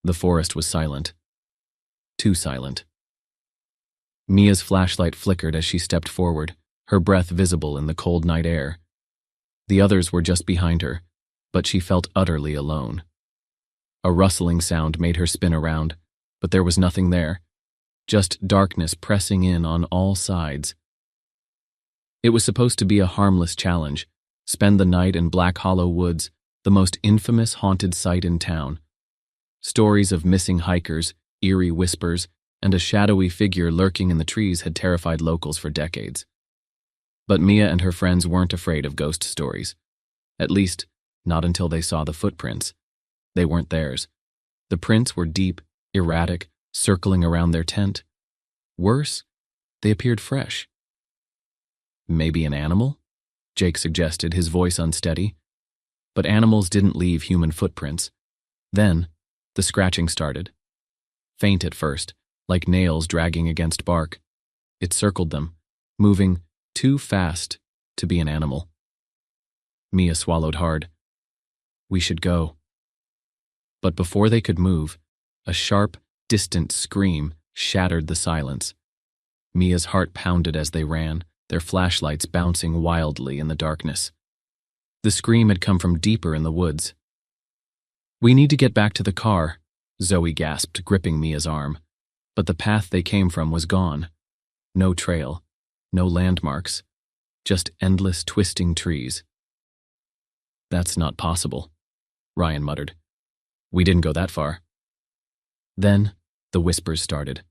The forest was silent. Too silent. Mia's flashlight flickered as she stepped forward, her breath visible in the cold night air. The others were just behind her, but she felt utterly alone. A rustling sound made her spin around, but there was nothing there, just darkness pressing in on all sides. It was supposed to be a harmless challenge, spend the night in Black Hollow Woods, the most infamous haunted site in town. Stories of missing hikers, eerie whispers, and a shadowy figure lurking in the trees had terrified locals for decades. But Mia and her friends weren't afraid of ghost stories. At least, not until they saw the footprints. They weren't theirs. The prints were deep, erratic, circling around their tent. Worse, they appeared fresh. Maybe an animal? Jake suggested, his voice unsteady. But animals didn't leave human footprints. Then, the scratching started. Faint at first, like nails dragging against bark. It circled them, moving too fast to be an animal. Mia swallowed hard. We should go. But before they could move, a sharp, distant scream shattered the silence. Mia's heart pounded as they ran, their flashlights bouncing wildly in the darkness. The scream had come from deeper in the woods. We need to get back to the car, Zoe gasped, gripping Mia's arm. But the path they came from was gone. No trail, no landmarks, just endless twisting trees. That's not possible, Ryan muttered. We didn't go that far. Then, the whispers started.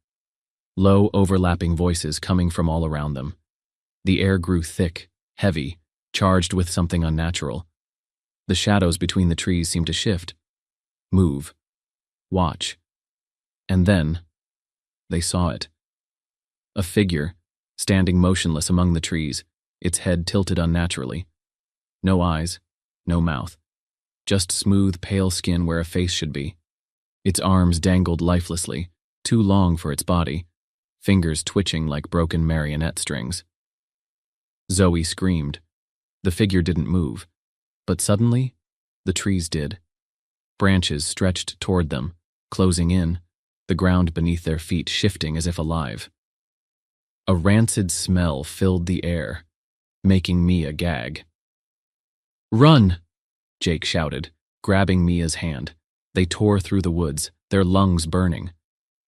Low, overlapping voices coming from all around them. The air grew thick, heavy, charged with something unnatural. The shadows between the trees seemed to shift, move, watch. And then, they saw it. A figure, standing motionless among the trees, its head tilted unnaturally. No eyes, no mouth. Just smooth, pale skin where a face should be. Its arms dangled lifelessly, too long for its body, fingers twitching like broken marionette strings. Zoe screamed. The figure didn't move, but suddenly, the trees did. Branches stretched toward them, closing in, the ground beneath their feet shifting as if alive. A rancid smell filled the air, making Mia gag. Run! Jake shouted, grabbing Mia's hand. They tore through the woods, their lungs burning.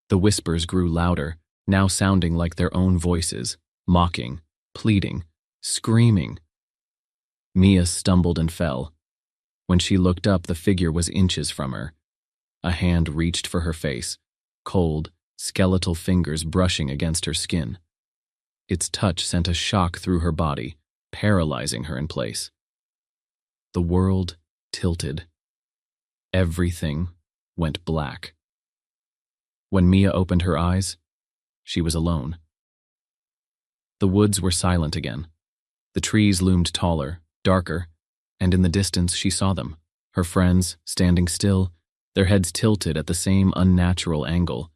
The whispers grew louder, now sounding like their own voices, mocking, pleading, screaming. Mia stumbled and fell. When she looked up, the figure was inches from her. A hand reached for her face, cold, skeletal fingers brushing against her skin. Its touch sent a shock through her body, paralyzing her in place. The world tilted. Everything went black. When Mia opened her eyes, she was alone. The woods were silent again. The trees loomed taller, darker, and in the distance she saw them, her friends, standing still, their heads tilted at the same unnatural angle.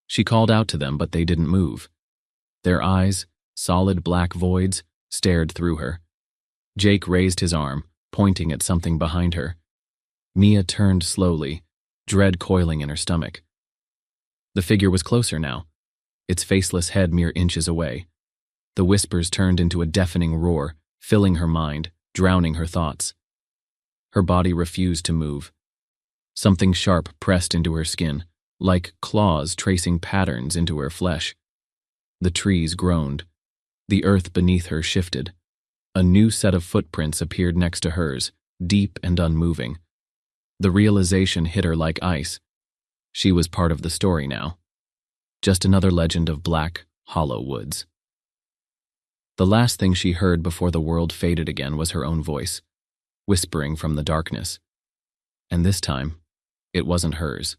She called out to them, but they didn't move. Their eyes, solid black voids, stared through her. Jake raised his arm, pointing at something behind her. Mia turned slowly, dread coiling in her stomach. The figure was closer now, its faceless head mere inches away. The whispers turned into a deafening roar, filling her mind, drowning her thoughts. Her body refused to move. Something sharp pressed into her skin, like claws tracing patterns into her flesh. The trees groaned. The earth beneath her shifted. A new set of footprints appeared next to hers, deep and unmoving. The realization hit her like ice. She was part of the story now. Just another legend of Black Hollow Woods. The last thing she heard before the world faded again was her own voice, whispering from the darkness. And this time, it wasn't hers.